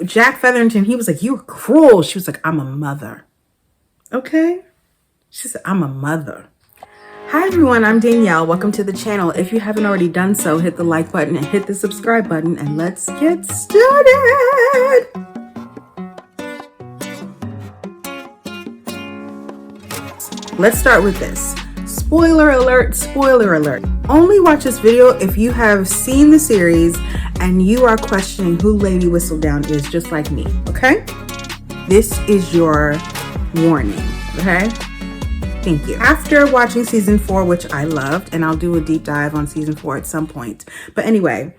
Jack Featherington, he was like, "You're cruel." She was like, "I'm a mother." Okay? She said, "I'm a mother." Hi everyone, I'm Danielle. Welcome to the channel. If you haven't already done so, hit the like button and hit the subscribe button, and let's get started. Let's start with this. Spoiler alert, spoiler alert. Only watch this video if you have seen the series and you are questioning who Lady Whistledown is, just like me, okay? This is your warning, okay? Thank you. After watching season 4, which I loved, and I'll do a deep dive on season 4 at some point. But anyway,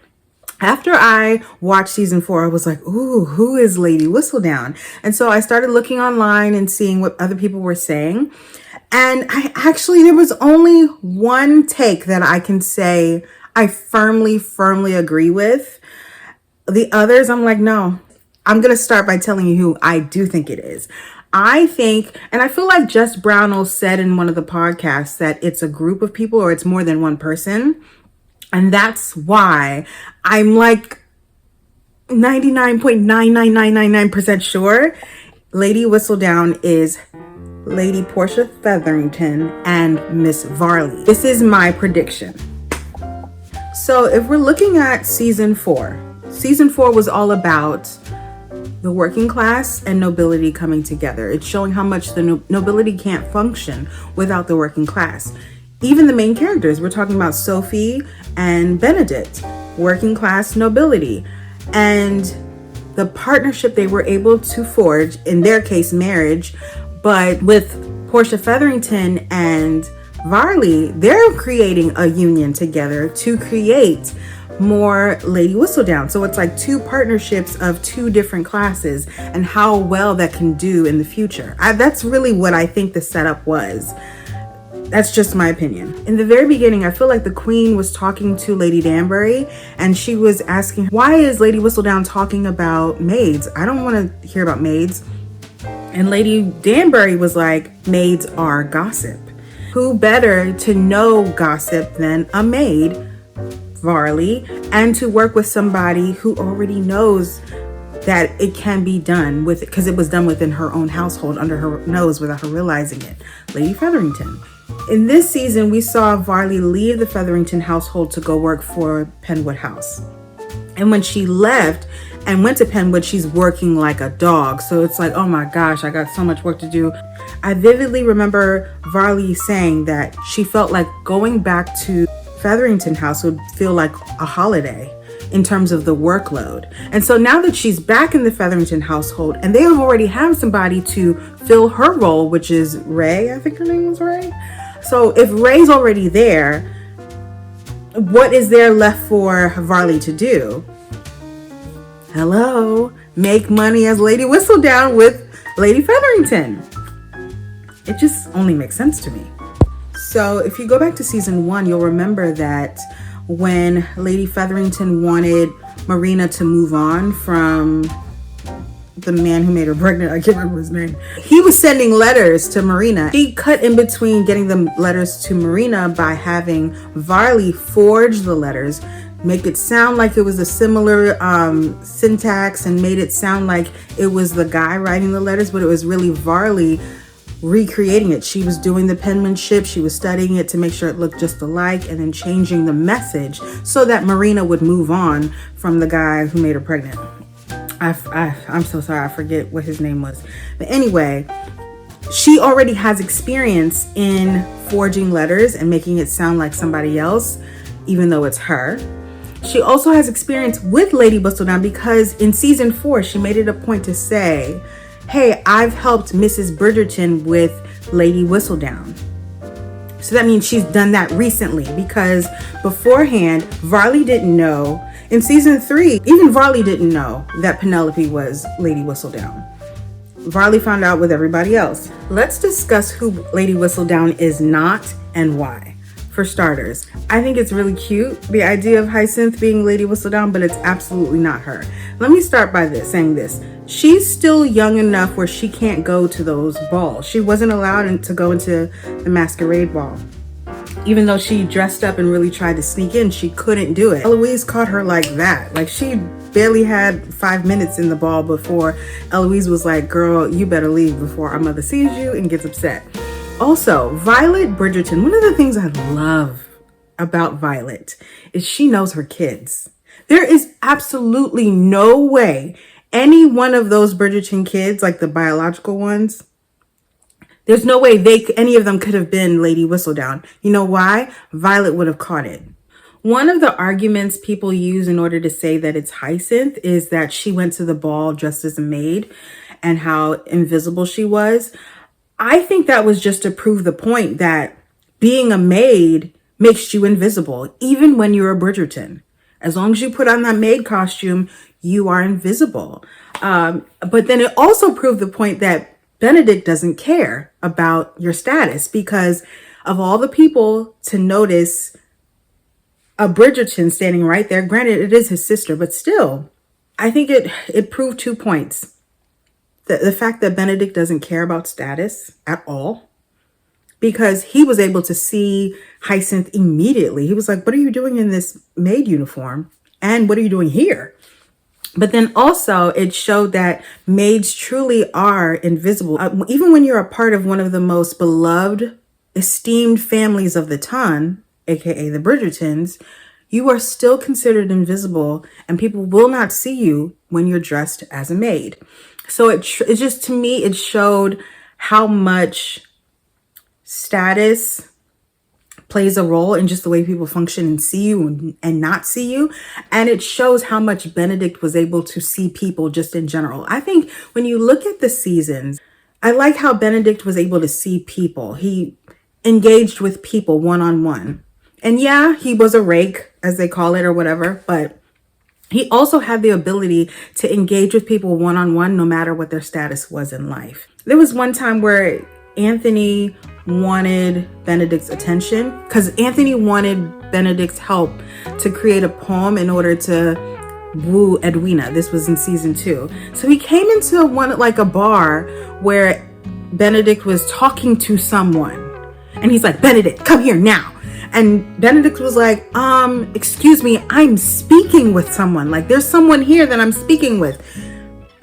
after I watched season 4, I was like, ooh, who is Lady Whistledown? And so I started looking online and seeing what other people were saying. And there was only one take that I can say I firmly agree with. The others, I'm like, no. I'm going to start by telling you who I do think it is. I think, and I feel like Jess Brownell said in one of the podcasts that it's a group of people or it's more than one person. And that's why I'm like 99.99999% sure Lady Whistledown is Lady Portia Featherington and Miss Varley. This is my prediction. So if we're looking at season 4 was all about the working class and nobility coming together. It's showing how much the nobility can't function without the working class. Even the main characters, we're talking about Sophie and Benedict, working class nobility, and the partnership they were able to forge, in their case marriage, but with Portia Featherington and Varley, they're creating a union together to create more Lady Whistledown. So it's like two partnerships of two different classes and how well that can do in the future. That's really what I think the setup was. That's just my opinion. In the very beginning, I feel like the Queen was talking to Lady Danbury and she was asking, why is Lady Whistledown talking about maids? I don't want to hear about maids. And Lady Danbury was like, maids are gossip. Who better to know gossip than a maid, Varley, and to work with somebody who already knows that it can be done with it, because it was done within her own household under her nose without her realizing it. Lady Featherington. In this season, we saw Varley leave the Featherington household to go work for Penwood House. And when she left and went to Penwood, she's working like a dog. So it's like, oh my gosh, I got so much work to do. I vividly remember Varley saying that she felt like going back to Featherington House would feel like a holiday in terms of the workload. And so now that she's back in the Featherington household and they already have somebody to fill her role, which is Ray, I think her name was Ray. So if Ray's already there, what is there left for Varley to do? Hello, make money as Lady Whistledown with Lady Featherington. It just only makes sense to me. So if you go back to season 1, you'll remember that when Lady Featherington wanted Marina to move on from the man who made her pregnant, I can't remember his name. He was sending letters to Marina. She cut in between getting the letters to Marina by having Varley forge the letters, make it sound like it was a similar syntax, and made it sound like it was the guy writing the letters, but it was really Varley recreating it. She was doing the penmanship, she was studying it to make sure it looked just alike, and then changing the message so that Marina would move on from the guy who made her pregnant. I'm so sorry, I forget what his name was. But anyway, she already has experience in forging letters and making it sound like somebody else, even though it's her. She also has experience with Lady Whistledown because in season 4, she made it a point to say, hey, I've helped Mrs. Bridgerton with Lady Whistledown. So that means she's done that recently, because beforehand, Varley didn't know. In season 3, even Varley didn't know that Penelope was Lady Whistledown. Varley found out with everybody else. Let's discuss who Lady Whistledown is not and why. For starters, I think it's really cute, the idea of Hyacinth being Lady Whistledown, but it's absolutely not her. Let me start by saying this. She's still young enough where she can't go to those balls. She wasn't allowed to go into the masquerade ball. Even though she dressed up and really tried to sneak in, she couldn't do it. Eloise caught her like that. Like, she barely had 5 minutes in the ball before Eloise was like, girl, you better leave before our mother sees you and gets upset. Also, Violet Bridgerton, one of the things I love about Violet is she knows her kids. There is absolutely no way any one of those Bridgerton kids, like the biological ones, there's no way any of them could have been Lady Whistledown. You know why? Violet would have caught it. One of the arguments people use in order to say that it's Hyacinth is that she went to the ball dressed as a maid and how invisible she was. I think that was just to prove the point that being a maid makes you invisible, even when you're a Bridgerton. As long as you put on that maid costume, you are invisible. But then it also proved the point that Benedict doesn't care about your status, because of all the people to notice a Bridgerton standing right there. Granted, it is his sister, but still, I think it proved 2 points. The fact that Benedict doesn't care about status at all, because he was able to see Hyacinth immediately. He was like, what are you doing in this maid uniform? And what are you doing here? But then also it showed that maids truly are invisible. Even when you're a part of one of the most beloved, esteemed families of the ton, aka the Bridgertons, you are still considered invisible and people will not see you when you're dressed as a maid. So it just, to me, it showed how much status plays a role in just the way people function and see you and not see you. And it shows how much Benedict was able to see people just in general. I think when you look at the seasons, I like how Benedict was able to see people. He engaged with people one-on-one. And yeah, he was a rake, as they call it, or whatever, but he also had the ability to engage with people one-on-one, no matter what their status was in life. There was one time where Anthony wanted Benedict's attention because Anthony wanted Benedict's help to create a poem in order to woo Edwina. This was in season 2. So he came into a bar where Benedict was talking to someone and he's like, Benedict, come here now. And Benedict was like, excuse me, I'm speaking with someone. Like, there's someone here that I'm speaking with.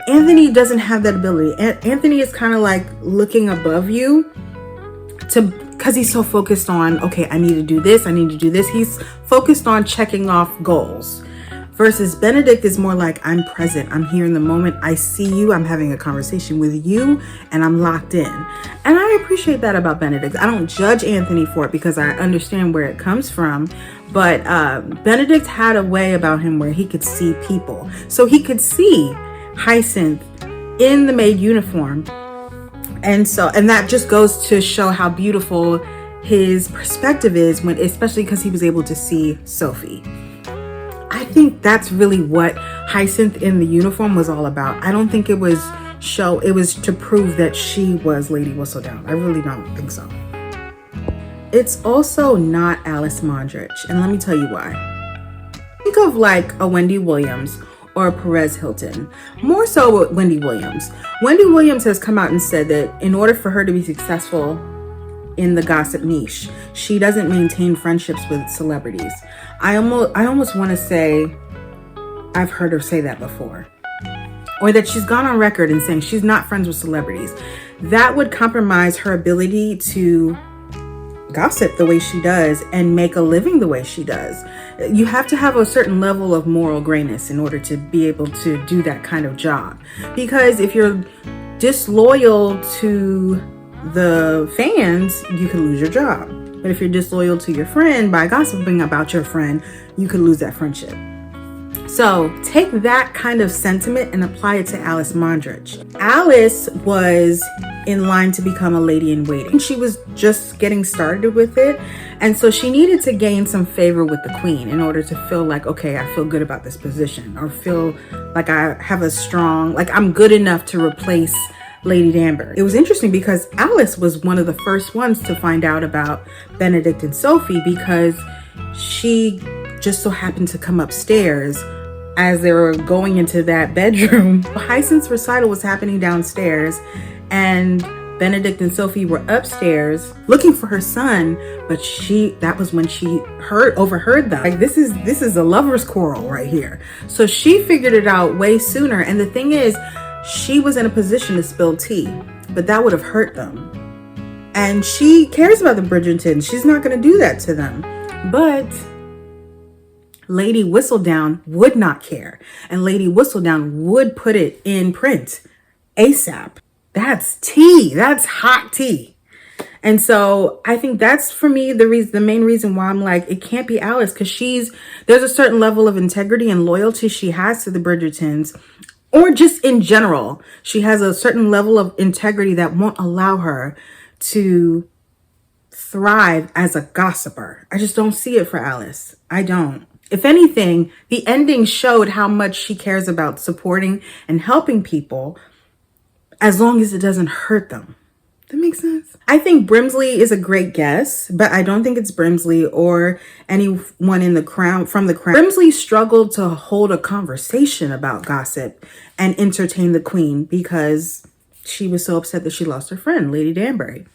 Anthony doesn't have that ability. Anthony is kind of like looking above you because he's so focused on, okay, I need to do this. I need to do this. He's focused on checking off goals. Versus Benedict is more like, I'm present. I'm here in the moment. I see you. I'm having a conversation with you and I'm locked in. And I appreciate that about Benedict. I don't judge Anthony for it because I understand where it comes from. But Benedict had a way about him where he could see people. So he could see Hyacinth in the maid uniform. And that just goes to show how beautiful his perspective is, especially because he was able to see Sophie. I think that's really what Hyacinth in the uniform was all about. I don't think it was to prove that she was Lady Whistledown. I really don't think so. It's also not Alice Mondrich, and let me tell you why. Think of like a Wendy Williams or a Perez Hilton. More so with Wendy Williams. Wendy Williams has come out and said that in order for her to be successful in the gossip niche, she doesn't maintain friendships with celebrities. I almost want to say I've heard her say that before. Or that she's gone on record and saying she's not friends with celebrities. That would compromise her ability to gossip the way she does and make a living the way she does. You have to have a certain level of moral grayness in order to be able to do that kind of job. Because if you're disloyal to the fans, you can lose your job. But if you're disloyal to your friend by gossiping about your friend, you could lose that friendship. So take that kind of sentiment and apply it to Alice Mondrich. Alice was in line to become a lady in waiting. She was just getting started with it. And so she needed to gain some favor with the queen in order to feel like, okay, I feel good about this position, or feel like I have I'm good enough to replace Lady Danbury. It was interesting because Alice was one of the first ones to find out about Benedict and Sophie, because she just so happened to come upstairs as they were going into that bedroom. Hyacinth's recital was happening downstairs, and Benedict and Sophie were upstairs looking for her son, but that was when she overheard them. Like, this is a lover's quarrel right here. So she figured it out way sooner. And the thing is, she was in a position to spill tea, but that would have hurt them. And she cares about the Bridgertons. She's not going to do that to them. But Lady Whistledown would not care. And Lady Whistledown would put it in print ASAP. That's tea. That's hot tea. And so I think that's, for me, the main reason why I'm like, it can't be Alice, because there's a certain level of integrity and loyalty she has to the Bridgertons, or just in general. She has a certain level of integrity that won't allow her to thrive as a gossiper. I just don't see it for Alice. I don't. If anything, the ending showed how much she cares about supporting and helping people, as long as it doesn't hurt them. That makes sense. I think Brimsley is a great guess, but I don't think it's Brimsley or anyone in the Crown, from the Crown. Brimsley struggled to hold a conversation about gossip and entertain the Queen because she was so upset that she lost her friend, Lady Danbury.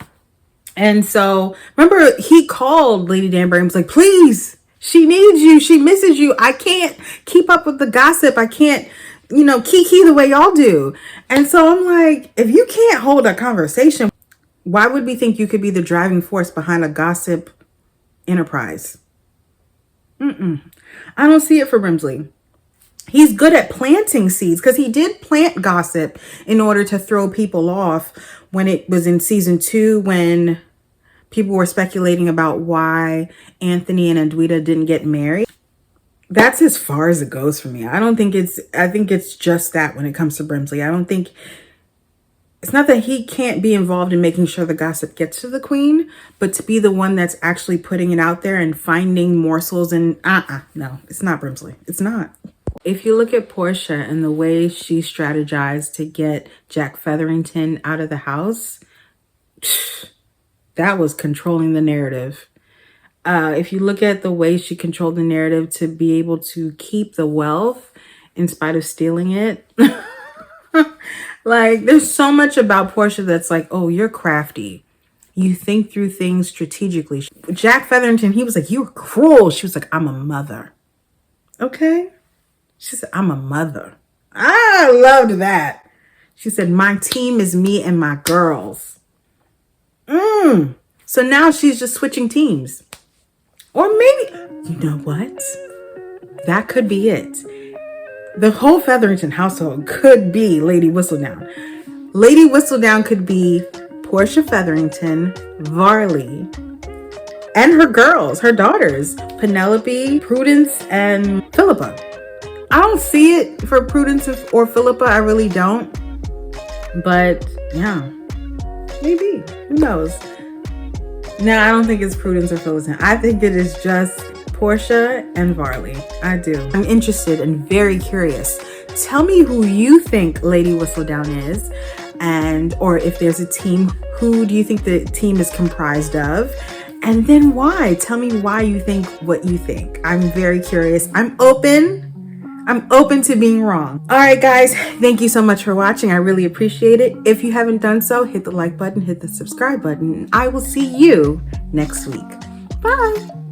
And so, remember, he called Lady Danbury and was like, please, she needs you. She misses you. I can't keep up with the gossip. I can't, kiki the way y'all do. And so I'm like, if you can't hold a conversation, why would we think you could be the driving force behind a gossip enterprise? I don't see it for Brimsley. He's good at planting seeds, because he did plant gossip in order to throw people off when it was in season 2, when people were speculating about why Anthony and Edwina didn't get married. That's as far as it goes for me. I think it's just that when it comes to Brimsley. It's not that he can't be involved in making sure the gossip gets to the Queen, but to be the one that's actually putting it out there and finding morsels and no, it's not Brimsley. It's not. If you look at Portia and the way she strategized to get Jack Featherington out of the house, that was controlling the narrative. If you look at the way she controlled the narrative to be able to keep the wealth in spite of stealing it, like, there's so much about Portia that's like, oh, you're crafty. You think through things strategically. Jack Featherington, he was like, you were cruel. She was like, I'm a mother. Okay. She said, I'm a mother. I loved that. She said, my team is me and my girls. So now she's just switching teams. Or maybe, you know what? That could be it. The whole Featherington household could be Lady Whistledown. Lady Whistledown could be Portia Featherington, Varley, and her girls, her daughters, Penelope, Prudence, and Philippa. I don't see it for Prudence or Philippa. I really don't. But yeah, maybe. Who knows? No, I don't think it's Prudence or Philippa. I think it is just Portia and Varley. I do. I'm interested and very curious. Tell me who you think Lady Whistledown is, or if there's a team, who do you think the team is comprised of? And then why? Tell me why you think what you think. I'm very curious. I'm open to being wrong. All right, guys, thank you so much for watching. I really appreciate it. If you haven't done so, hit the like button, hit the subscribe button. I will see you next week. Bye.